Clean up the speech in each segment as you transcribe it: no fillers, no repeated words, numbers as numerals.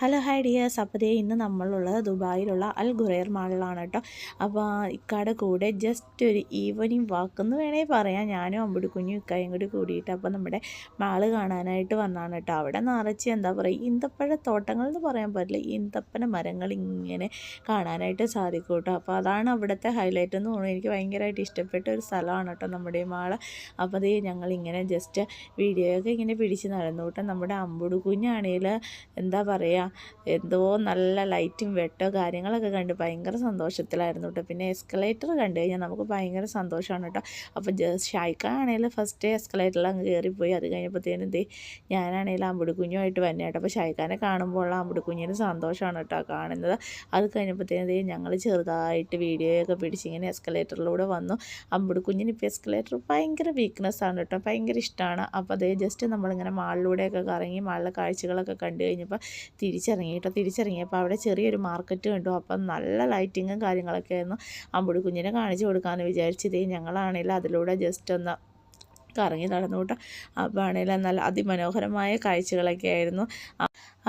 Hello hi dears. അപ്പോൾ ഇന്ന് നമ്മളുള്ളത് ദുബായിലുള്ള അൽ ഖുറൈർ മാളിലാണ് കേട്ടോ. അപ്പോൾ ഇക്കയുടെ കൂടെ ജസ്റ്റ് ഒരു ഈവനിങ് വാക്ക് എന്ന് വേണമെങ്കിൽ പറയാം. ഞാനും അമ്പിടിക്കുഞ്ഞും ഇക്കായും കൂടി കൂടിയിട്ട് അപ്പോൾ നമ്മുടെ മാള് കാണാനായിട്ട് വന്നതാണ് കേട്ടോ. അവിടെ നിറച്ച് എന്താ പറയുക, ഈന്തപ്പഴ തോട്ടങ്ങൾ എന്ന് പറയാൻ പറ്റില്ല, ഈന്തപ്പന മരങ്ങൾ ഇങ്ങനെ കാണാനായിട്ട് സാധിക്കും കേട്ടോ. അപ്പോൾ അതാണ് അവിടുത്തെ ഹൈലൈറ്റ് എന്ന് തോന്നുന്നു. എനിക്ക് ഭയങ്കരമായിട്ട് ഇഷ്ടപ്പെട്ട ഒരു സ്ഥലമാണ് കേട്ടോ നമ്മുടെ ഈ മാള്. അപ്പോൾ ഞങ്ങളിങ്ങനെ ജസ്റ്റ് വീഡിയോയൊക്കെ ഇങ്ങനെ പിടിച്ച് നടന്നു കേട്ടോ. നമ്മുടെ അമ്പിടിക്കുഞ്ഞാണെങ്കിൽ എന്താ പറയുക, എന്തോ നല്ല ലൈറ്റും വെട്ടോ കാര്യങ്ങളൊക്കെ കണ്ട് ഭയങ്കര സന്തോഷത്തിലായിരുന്നു കേട്ടോ. പിന്നെ എസ്കലേറ്റർ കണ്ടു കഴിഞ്ഞാൽ നമുക്ക് ഭയങ്കര സന്തോഷമാണ് കേട്ടോ. അപ്പോൾ ഷൈക്കാണെങ്കിൽ ഫസ്റ്റ് എസ്കലേറ്ററിൽ അങ്ങ് കയറിപ്പോയി. അത് കഴിഞ്ഞപ്പോഴത്തേനും ഞാനാണെങ്കിൽ അമ്പിടിക്കുഞ്ഞുമായിട്ട് വന്നെ കേട്ടോ. അപ്പോൾ ഷൈക്കാനെ കാണുമ്പോൾ ഉള്ള അമ്പിടിക്കുഞ്ഞിന് സന്തോഷമാണ് കേട്ടോ കാണുന്നത്. അത് കഴിഞ്ഞപ്പോഴത്തേനും ഞങ്ങൾ ചെറുതായിട്ട് വീഡിയോയൊക്കെ പിടിച്ച് ഇങ്ങനെ എസ്കലേറ്ററിലൂടെ വന്നു. അമ്പിടിക്കുഞ്ഞിന് ഇപ്പോൾ എസ്കലേറ്റർ ഭയങ്കര വീക്ക്നെസ്സാണ് കേട്ടോ, ഭയങ്കര ഇഷ്ടമാണ്. അപ്പോൾ ജസ്റ്റ് നമ്മളിങ്ങനെ മാളിലൂടെയൊക്കെ കറങ്ങി മാളിലെ കാഴ്ചകളൊക്കെ കണ്ടു കഴിഞ്ഞപ്പോൾ തിരിച്ചിറങ്ങിയപ്പോൾ അവിടെ ചെറിയൊരു മാർക്കറ്റ് കണ്ടു. അപ്പം നല്ല ലൈറ്റിങ്ങും കാര്യങ്ങളൊക്കെ ആയിരുന്നു. അമ്പിടിക്കുഞ്ഞിനെ കാണിച്ചു കൊടുക്കാമെന്ന് വിചാരിച്ചത് ഞങ്ങളാണെങ്കിൽ അതിലൂടെ ജസ്റ്റ് ഒന്ന് കറങ്ങി നടന്നു കേട്ടോ. അപ്പോൾ ആണെങ്കിൽ നല്ല അതിമനോഹരമായ കാഴ്ചകളൊക്കെ ആയിരുന്നു.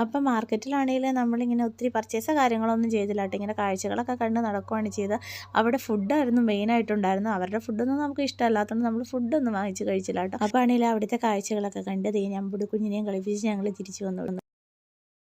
അപ്പം മാർക്കറ്റിലാണെങ്കിൽ നമ്മളിങ്ങനെ ഒത്തിരി പർച്ചേസ് കാര്യങ്ങളൊന്നും ചെയ്തില്ല കേട്ടോ. ഇങ്ങനെ കാഴ്ചകളൊക്കെ കണ്ട് നടക്കുകയാണ് ചെയ്തത്. അവിടെ ഫുഡായിരുന്നു മെയിനായിട്ടുണ്ടായിരുന്നു. അവരുടെ ഫുഡൊന്നും നമുക്ക് ഇഷ്ടമല്ലാത്തതുകൊണ്ട് നമ്മൾ ഫുഡൊന്നും വാങ്ങിച്ച് കഴിച്ചില്ല കേട്ടോ. അപ്പോൾ ആണെങ്കിൽ അവിടുത്തെ കാഴ്ചകളൊക്കെ കണ്ട് അമ്പിടിക്കുഞ്ഞിനെയും കളിപ്പിച്ച് ഞങ്ങൾ തിരിച്ചു വന്നു.